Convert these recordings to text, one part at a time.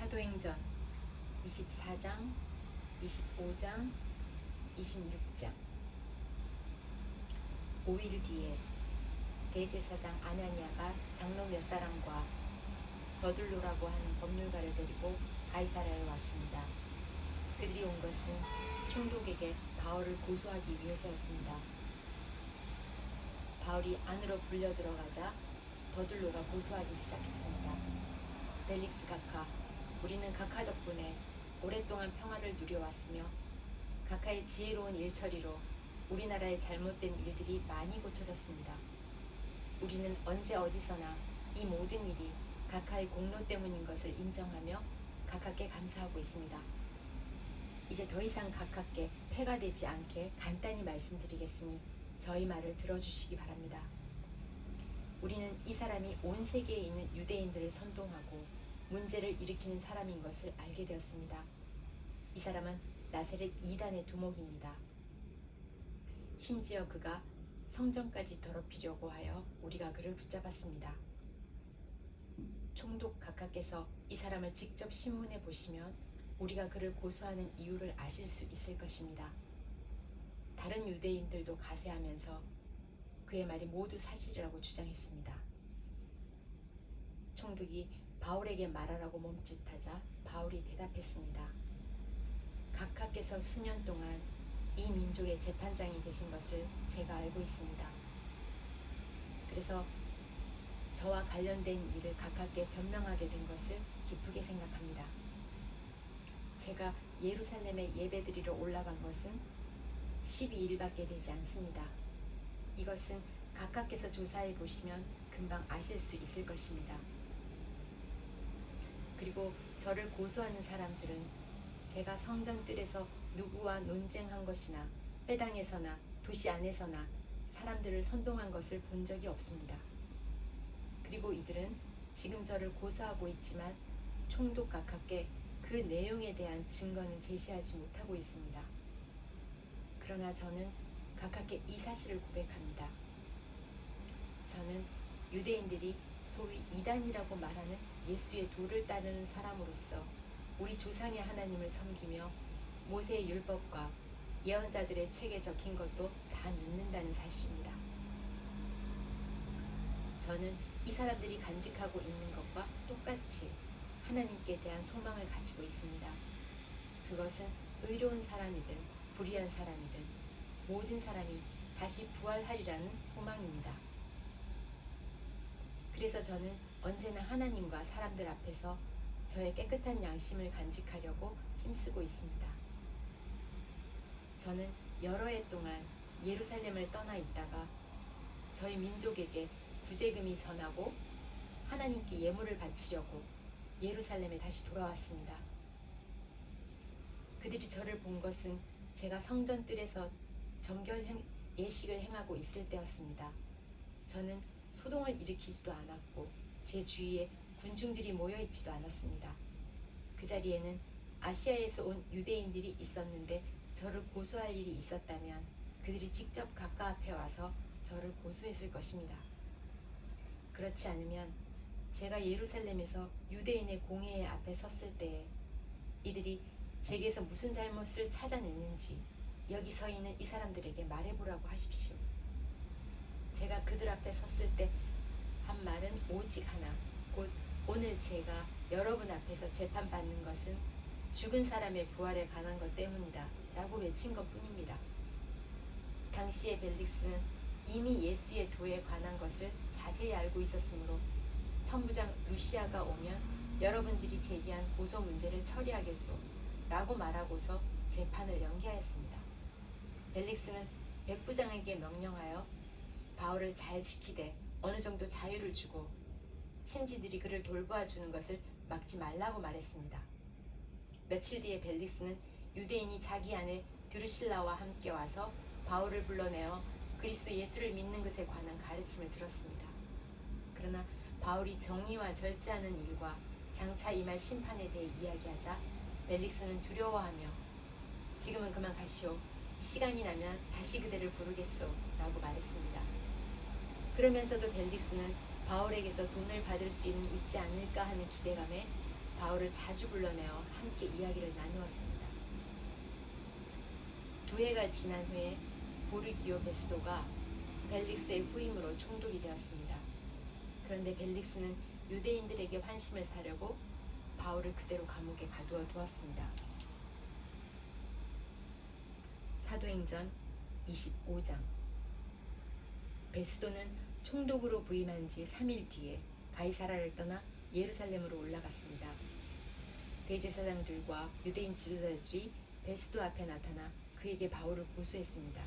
사도행전 24장, 25장, 26장. 5일 뒤에 대제사장 아나니아가 장로 몇 사람과 더둘로라고 하는 법률가를 데리고 가이사랴에 왔습니다. 그들이 온 것은 총독에게 바울을 고소하기 위해서였습니다. 바울이 안으로 불려 들어가자 더둘로가 고소하기 시작했습니다. 벨릭스 각하, 우리는 각하 덕분에 오랫동안 평화를 누려왔으며 각하의 지혜로운 일처리로 우리나라의 잘못된 일들이 많이 고쳐졌습니다. 우리는 언제 어디서나 이 모든 일이 각하의 공로 때문인 것을 인정하며 각하께 감사하고 있습니다. 이제 더 이상 각하께 폐가 되지 않게 간단히 말씀드리겠으니 저희 말을 들어주시기 바랍니다. 우리는 이 사람이 온 세계에 있는 유대인들을 선동하고 문제를 일으키는 사람인 것을 알게 되었습니다. 이 사람은 나사렛 이단의 두목입니다. 심지어 그가 성전까지 더럽히려고 하여 우리가 그를 붙잡았습니다. 총독 각하께서 이 사람을 직접 신문해 보시면 우리가 그를 고소하는 이유를 아실 수 있을 것입니다. 다른 유대인들도 가세하면서 그의 말이 모두 사실이라고 주장했습니다. 총독이 바울에게 말하라고 몸짓하자 바울이 대답했습니다. 각하께서 수년 동안 이 민족의 재판장이 되신 것을 제가 알고 있습니다. 그래서 저와 관련된 일을 각하께 변명하게 된 것을 기쁘게 생각합니다. 제가 예루살렘에 예배드리러 올라간 것은 12일밖에 되지 않습니다. 이것은 각하께서 조사해 보시면 금방 아실 수 있을 것입니다. 그리고 저를 고소하는 사람들은 제가 성전뜰에서 누구와 논쟁한 것이나 회당에서나 도시 안에서나 사람들을 선동한 것을 본 적이 없습니다. 그리고 이들은 지금 저를 고소하고 있지만 총독 각하께 그 내용에 대한 증거는 제시하지 못하고 있습니다. 그러나 저는 각하께 이 사실을 고백합니다. 저는 유대인들이 소위 이단이라고 말하는 예수의 도를 따르는 사람으로서 우리 조상의 하나님을 섬기며 모세의 율법과 예언자들의 책에 적힌 것도 다 믿는다는 사실입니다. 저는 이 사람들이 간직하고 있는 것과 똑같이 하나님께 대한 소망을 가지고 있습니다. 그것은 의로운 사람이든 불의한 사람이든 모든 사람이 다시 부활하리라는 소망입니다. 그래서 저는 언제나 하나님과 사람들 앞에서 저의 깨끗한 양심을 간직하려고 힘쓰고 있습니다. 저는 여러 해 동안 예루살렘을 떠나 있다가 저희 민족에게 구제금이 전하고 하나님께 예물을 바치려고 예루살렘에 다시 돌아왔습니다. 그들이 저를 본 것은 제가 성전뜰에서 정결 예식을 행하고 있을 때였습니다. 저는 소동을 일으키지도 않았고 제 주위에 군중들이 모여있지도 않았습니다. 그 자리에는 아시아에서 온 유대인들이 있었는데 저를 고소할 일이 있었다면 그들이 직접 각하 앞에 와서 저를 고소했을 것입니다. 그렇지 않으면 제가 예루살렘에서 유대인의 공회 앞에 섰을 때에 이들이 제게서 무슨 잘못을 찾아냈는지 여기 서 있는 이 사람들에게 말해보라고 하십시오. 제가 그들 앞에 섰을 때 한 말은 오직 하나, 곧 오늘 제가 여러분 앞에서 재판받는 것은 죽은 사람의 부활에 관한 것 때문이다 라고 외친 것 뿐입니다. 당시의 벨릭스는 이미 예수의 도에 관한 것을 자세히 알고 있었으므로 천부장 루시아가 오면 여러분들이 제기한 고소 문제를 처리하겠소 라고 말하고서 재판을 연기하였습니다. 벨릭스는 백부장에게 명령하여 바울을 잘 지키되 어느 정도 자유를 주고 친지들이 그를 돌보아 주는 것을 막지 말라고 말했습니다. 며칠 뒤에 벨릭스는 유대인이 자기 아내 드루실라와 함께 와서 바울을 불러내어 그리스도 예수를 믿는 것에 관한 가르침을 들었습니다. 그러나 바울이 정의와 절제하는 일과 장차 임할 심판에 대해 이야기하자 벨릭스는 두려워하며 지금은 그만 가시오. 시간이 나면 다시 그대를 부르겠소 라고 말했습니다. 그러면서도 벨릭스는 바울에게서 돈을 받을 수 있지 않을까 하는 기대감에 바울을 자주 불러내어 함께 이야기를 나누었습니다. 2해가 지난 후에 보르기오 베스도가 벨릭스의 후임으로 총독이 되었습니다. 그런데 벨릭스는 유대인들에게 환심을 사려고 바울을 그대로 감옥에 가두어 두었습니다. 사도행전 25장. 베스도는 총독으로 부임한 지 3일 뒤에 가이사라를 떠나 예루살렘으로 올라갔습니다. 대제사장들과 유대인 지도자들이 베스도 앞에 나타나 그에게 바울을 고소했습니다.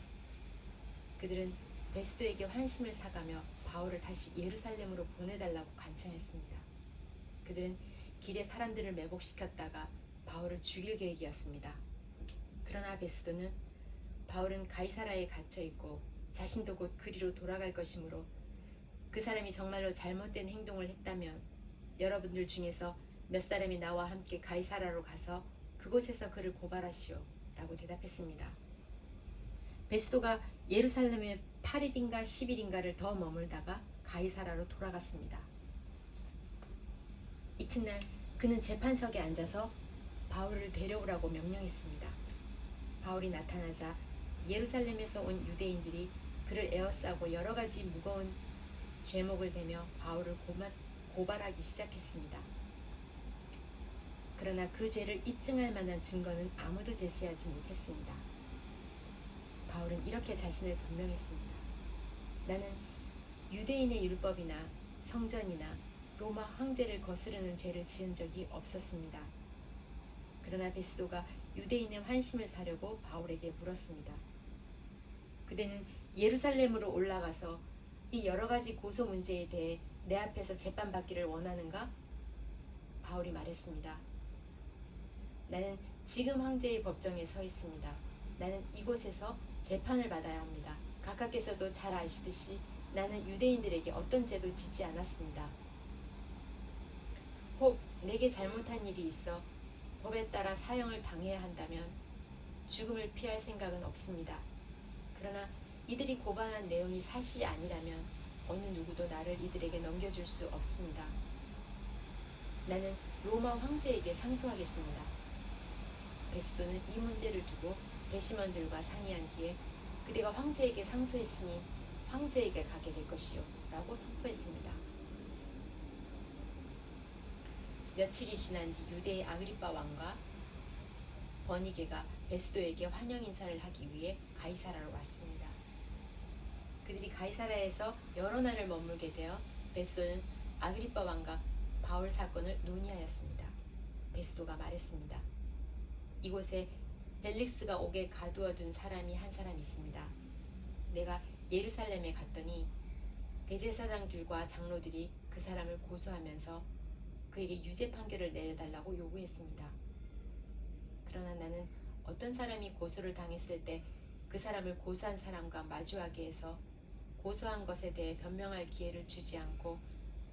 그들은 베스도에게 환심을 사가며 바울을 다시 예루살렘으로 보내달라고 간청했습니다. 그들은 길에 사람들을 매복시켰다가 바울을 죽일 계획이었습니다. 그러나 베스도는 바울은 가이사라에 갇혀있고 자신도 곧 그리로 돌아갈 것이므로 그 사람이 정말로 잘못된 행동을 했다면 여러분들 중에서 몇 사람이 나와 함께 가이사라로 가서 그곳에서 그를 고발하시오 라고 대답했습니다. 베스도가 예루살렘에 8일인가 10일인가를 더 머물다가 가이사라로 돌아갔습니다. 이튿날 그는 재판석에 앉아서 바울을 데려오라고 명령했습니다. 바울이 나타나자 예루살렘에서 온 유대인들이 그를 에워싸고 여러 가지 무거운 죄목을 대며 바울을 고발하기 시작했습니다. 그러나 그 죄를 입증할 만한 증거는 아무도 제시하지 못했습니다. 바울은 이렇게 자신을 변명했습니다. 나는 유대인의 율법이나 성전이나 로마 황제를 거스르는 죄를 지은 적이 없었습니다. 그러나 베스도가 유대인의 환심을 사려고 바울에게 물었습니다. 그대는 예루살렘으로 올라가서 이 여러 가지 고소 문제에 대해 내 앞에서 재판받기를 원하는가? 바울이 말했습니다. 나는 지금 황제의 법정에 서 있습니다. 나는 이곳에서 재판을 받아야 합니다. 각하께서도 잘 아시듯이 나는 유대인들에게 어떤 죄도 짓지 않았습니다. 혹 내게 잘못한 일이 있어 법에 따라 사형을 당해야 한다면 죽음을 피할 생각은 없습니다. 그러나 이들이 고발한 내용이 사실이 아니라면 어느 누구도 나를 이들에게 넘겨줄 수 없습니다. 나는 로마 황제에게 상소하겠습니다. 베스도는 이 문제를 두고 배심원들과 상의한 뒤에 그대가 황제에게 상소했으니 황제에게 가게 될 것이요 라고 선포했습니다. 며칠이 지난 뒤 유대의 아그리빠 왕과 버니게가 베스도에게 환영 인사를 하기 위해 가이사라로 왔습니다. 그들이 가이사라에서 여러 날을 머물게 되어 베스도는 아그리빠 왕과 바울 사건을 논의하였습니다. 베스도가 말했습니다. 이곳에 벨릭스가 오게 가두어둔 사람이 한 사람 있습니다. 내가 예루살렘에 갔더니 대제사장들과 장로들이 그 사람을 고소하면서 그에게 유죄 판결을 내려달라고 요구했습니다. 그러나 나는 어떤 사람이 고소를 당했을 때 그 사람을 고소한 사람과 마주하게 해서 고소한 것에 대해 변명할 기회를 주지 않고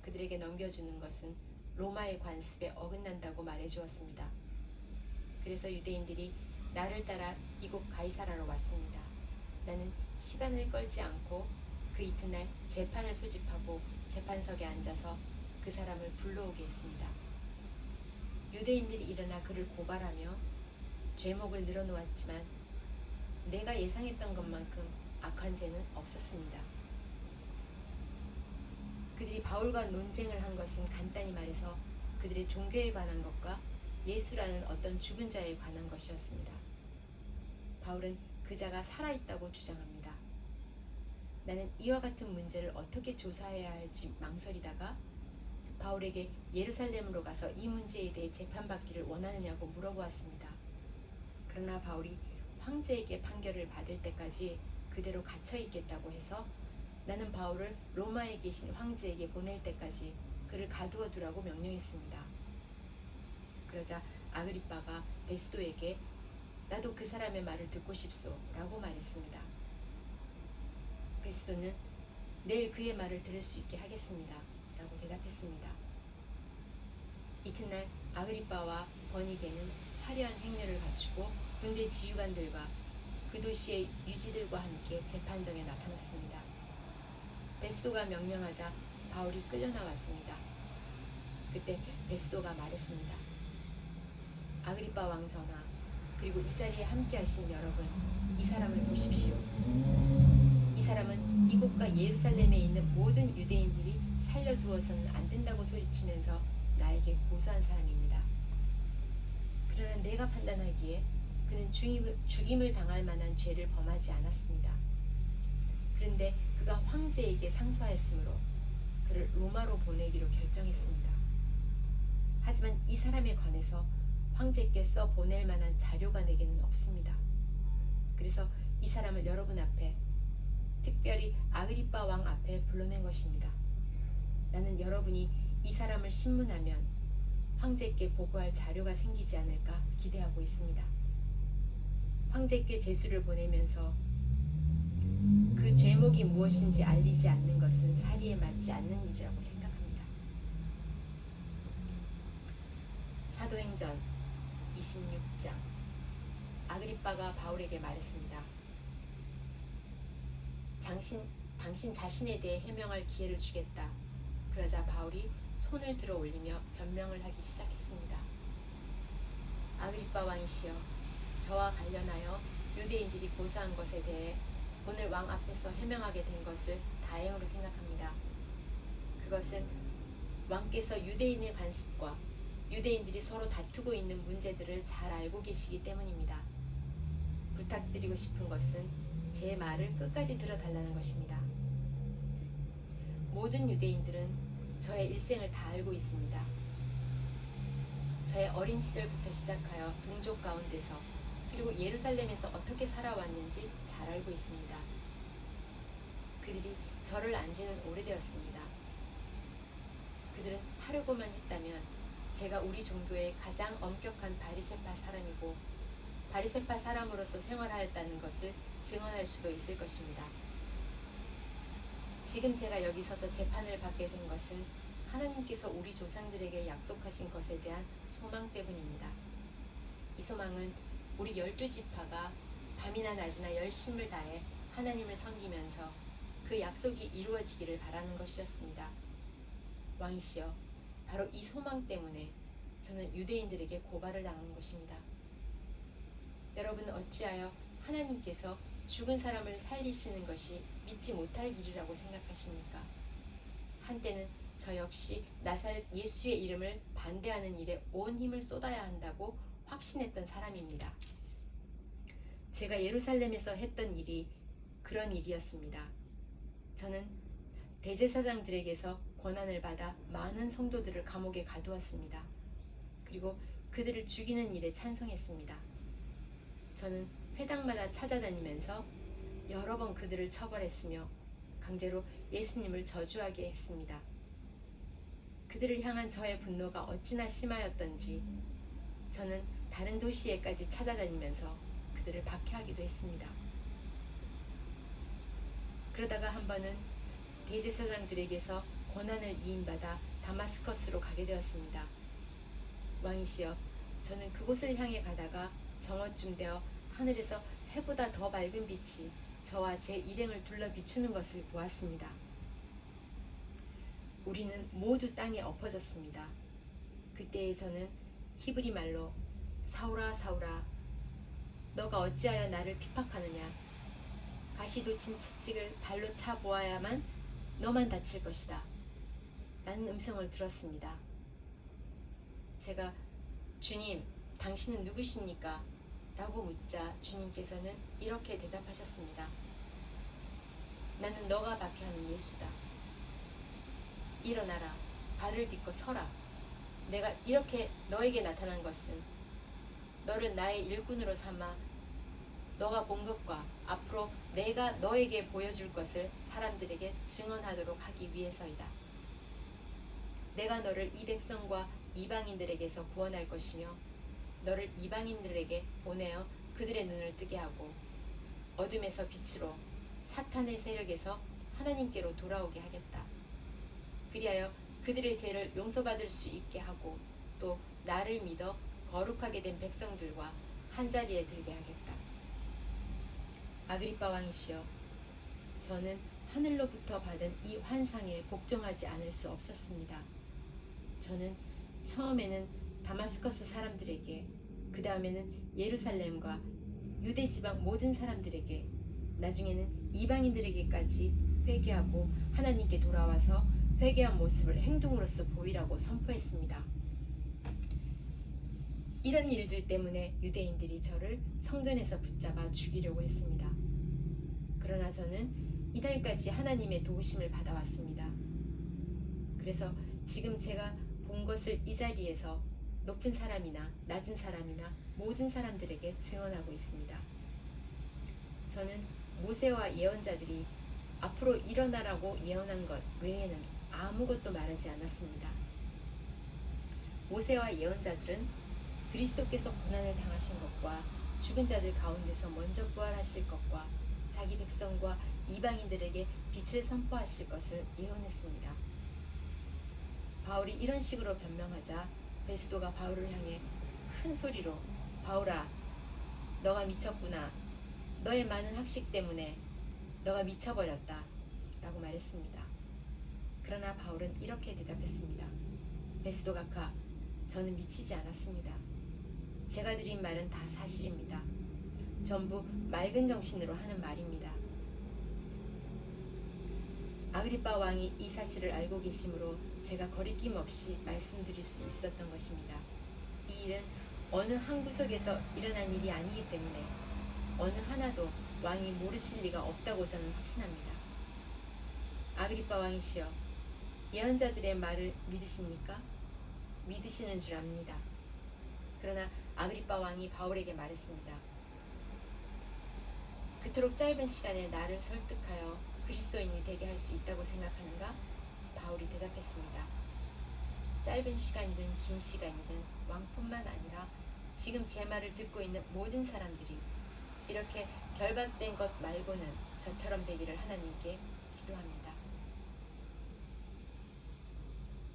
그들에게 넘겨주는 것은 로마의 관습에 어긋난다고 말해주었습니다. 그래서 유대인들이 나를 따라 이곳 가이사라로 왔습니다. 나는 시간을 끌지 않고 그 이튿날 재판을 소집하고 재판석에 앉아서 그 사람을 불러오게 했습니다. 유대인들이 일어나 그를 고발하며 죄목을 늘어놓았지만 내가 예상했던 것만큼 악한 죄는 없었습니다. 그들이 바울과 논쟁을 한 것은 간단히 말해서 그들의 종교에 관한 것과 예수라는 어떤 죽은 자에 관한 것이었습니다. 바울은 그 자가 살아있다고 주장합니다. 나는 이와 같은 문제를 어떻게 조사해야 할지 망설이다가 바울에게 예루살렘으로 가서 이 문제에 대해 재판받기를 원하느냐고 물어보았습니다. 그러나 바울이 황제에게 판결을 받을 때까지 그대로 갇혀 있겠다고 해서 나는 바울을 로마에 계신 황제에게 보낼 때까지 그를 가두어 두라고 명령했습니다. 그러자 아그리빠가 베스도에게 나도 그 사람의 말을 듣고 싶소 라고 말했습니다. 베스도는 내일 그의 말을 들을 수 있게 하겠습니다 라고 대답했습니다. 이튿날 아그리빠와 버니게는 화려한 행렬을 갖추고 군대 지휘관들과 그 도시의 유지들과 함께 재판정에 나타났습니다. 베스도가 명령하자 바울이 끌려 나왔습니다. 그때 베스도가 말했습니다. 아그리빠 왕 전하, 그리고 이 자리에 함께 하신 여러분, 이 사람을 보십시오. 이 사람은 이곳과 예루살렘에 있는 모든 유대인들이 살려두어서는 안 된다고 소리치면서 나에게 고소한 사람입니다. 그러나 내가 판단하기에 그는 죽임을 당할 만한 죄를 범하지 않았습니다. 그런데 그가 황제에게 상소하였으므로 그를 로마로 보내기로 결정했습니다. 하지만 이 사람에 관해서 황제께 써 보낼 만한 자료가 내게는 없습니다. 그래서 이 사람을 여러분 앞에, 특별히 아그리빠 왕 앞에 불러낸 것입니다. 나는 여러분이 이 사람을 신문하면 황제께 보고할 자료가 생기지 않을까 기대하고 있습니다. 황제께 제수를 보내면서 그 죄목이 무엇인지 알리지 않는 것은 사리에 맞지 않는 일이라고 생각합니다. 사도행전 26장. 아그리빠가 바울에게 말했습니다. 당신 자신에 대해 해명할 기회를 주겠다. 그러자 바울이 손을 들어 올리며 변명을 하기 시작했습니다. 아그리빠 왕이시여, 저와 관련하여 유대인들이 고소한 것에 대해 오늘 왕 앞에서 해명하게 된 것을 다행으로 생각합니다. 그것은 왕께서 유대인의 관습과 유대인들이 서로 다투고 있는 문제들을 잘 알고 계시기 때문입니다. 부탁드리고 싶은 것은 제 말을 끝까지 들어달라는 것입니다. 모든 유대인들은 저의 일생을 다 알고 있습니다. 저의 어린 시절부터 시작하여 동족 가운데서 그리고 예루살렘에서 어떻게 살아왔는지 잘 알고 있습니다. 그들이 저를 안 지는 오래되었습니다. 그들은 하려고만 했다면 제가 우리 종교의 가장 엄격한 바리새파 사람이고 바리새파 사람으로서 생활하였다는 것을 증언할 수도 있을 것입니다. 지금 제가 여기 서서 재판을 받게 된 것은 하나님께서 우리 조상들에게 약속하신 것에 대한 소망 때문입니다. 이 소망은 우리 12지파가 밤이나 낮이나 열심을 다해 하나님을 섬기면서 그 약속이 이루어지기를 바라는 것이었습니다. 왕이시여, 바로 이 소망 때문에 저는 유대인들에게 고발을 당한 것입니다. 여러분은 어찌하여 하나님께서 죽은 사람을 살리시는 것이 믿지 못할 일이라고 생각하십니까? 한때는 저 역시 나사렛 예수의 이름을 반대하는 일에 온 힘을 쏟아야 한다고 확신했던 사람입니다. 제가 예루살렘에서 했던 일이 그런 일이었습니다. 저는 대제사장들에게서 권한을 받아 많은 성도들을 감옥에 가두었습니다. 그리고 그들을 죽이는 일에 찬성했습니다. 저는 회당마다 찾아다니면서 여러 번 그들을 처벌했으며 강제로 예수님을 저주하게 했습니다. 그들을 향한 저의 분노가 어찌나 심하였던지 저는 다른 도시에까지 찾아다니면서 그들을 박해하기도 했습니다. 그러다가 한 번은 대제사장들에게서 권한을 이임받아 다마스커스로 가게 되었습니다. 왕이시여, 저는 그곳을 향해 가다가 정오쯤 되어 하늘에서 해보다 더 밝은 빛이 저와 제 일행을 둘러 비추는 것을 보았습니다. 우리는 모두 땅에 엎어졌습니다. 그때에 저는 히브리 말로 사울아 사울아, 너가 어찌하여 나를 핍박하느냐? 가시돋친 채찍을 발로 차 보아야만 너만 다칠 것이다 라는 음성을 들었습니다. 제가 주님, 당신은 누구십니까? 라고 묻자 주님께서는 이렇게 대답하셨습니다. 나는 너가 박해하는 예수다. 일어나라, 발을 딛고 서라. 내가 이렇게 너에게 나타난 것은 너를 나의 일꾼으로 삼아 너가 본 것과 앞으로 내가 너에게 보여줄 것을 사람들에게 증언하도록 하기 위해서이다. 내가 너를 이 백성과 이방인들에게서 구원할 것이며 너를 이방인들에게 보내어 그들의 눈을 뜨게 하고 어둠에서 빛으로 사탄의 세력에서 하나님께로 돌아오게 하겠다. 그리하여 그들의 죄를 용서받을 수 있게 하고 또 나를 믿어 거룩하게 된 백성들과 한자리에 들게 하겠다. 아그리빠 왕이시여, 저는 하늘로부터 받은 이 환상에 복종하지 않을 수 없었습니다. 저는 처음에는 다마스커스 사람들에게 그 다음에는 예루살렘과 유대 지방 모든 사람들에게, 나중에는 이방인들에게까지 회개하고 하나님께 돌아와서 회개한 모습을 행동으로서 보이라고 선포했습니다. 이런 일들 때문에 유대인들이 저를 성전에서 붙잡아 죽이려고 했습니다. 그러나 저는 이날까지 하나님의 도우심을 받아왔습니다. 그래서 지금 제가 본 것을 이 자리에서 높은 사람이나 낮은 사람이나 모든 사람들에게 증언하고 있습니다. 저는 모세와 예언자들이 앞으로 일어나라고 예언한 것 외에는 아무것도 말하지 않았습니다. 모세와 예언자들은 그리스도께서 고난을 당하신 것과 죽은 자들 가운데서 먼저 부활하실 것과 자기 백성과 이방인들에게 빛을 선포하실 것을 예언했습니다. 바울이 이런 식으로 변명하자 베스도가 바울을 향해 큰 소리로 바울아, 너가 미쳤구나. 너의 많은 학식 때문에 너가 미쳐버렸다 라고 말했습니다. 그러나 바울은 이렇게 대답했습니다. 베스도 각하, 저는 미치지 않았습니다. 제가 드린 말은 다 사실입니다. 전부 맑은 정신으로 하는 말입니다. 아그리빠 왕이 이 사실을 알고 계시므로 제가 거리낌 없이 말씀드릴 수 있었던 것입니다. 이 일은 어느 한 구석에서 일어난 일이 아니기 때문에 어느 하나도 왕이 모르실 리가 없다고 저는 확신합니다. 아그리빠 왕이시여, 예언자들의 말을 믿으십니까? 믿으시는 줄 압니다. 그러나 아그리빠 왕이 바울에게 말했습니다. 그토록 짧은 시간에 나를 설득하여 그리스도인이 되게 할 수 있다고 생각하는가? 바울이 대답했습니다. 짧은 시간이든 긴 시간이든 왕뿐만 아니라 지금 제 말을 듣고 있는 모든 사람들이 이렇게 결박된 것 말고는 저처럼 되기를 하나님께 기도합니다.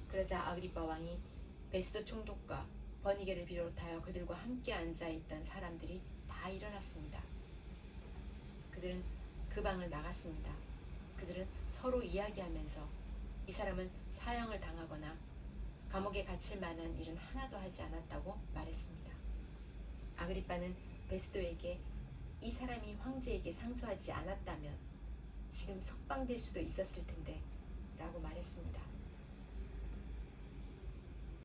그러자 아그리빠 왕이 베스도 총독과 버니게를 비롯하여 그들과 함께 앉아있던 사람들이 다 일어났습니다. 그들은 그 방을 나갔습니다. 그들은 서로 이야기하면서 이 사람은 사형을 당하거나 감옥에 갇힐 만한 일은 하나도 하지 않았다고 말했습니다. 아그리빠는 베스도에게 이 사람이 황제에게 상소하지 않았다면 지금 석방될 수도 있었을 텐데 라고 말했습니다.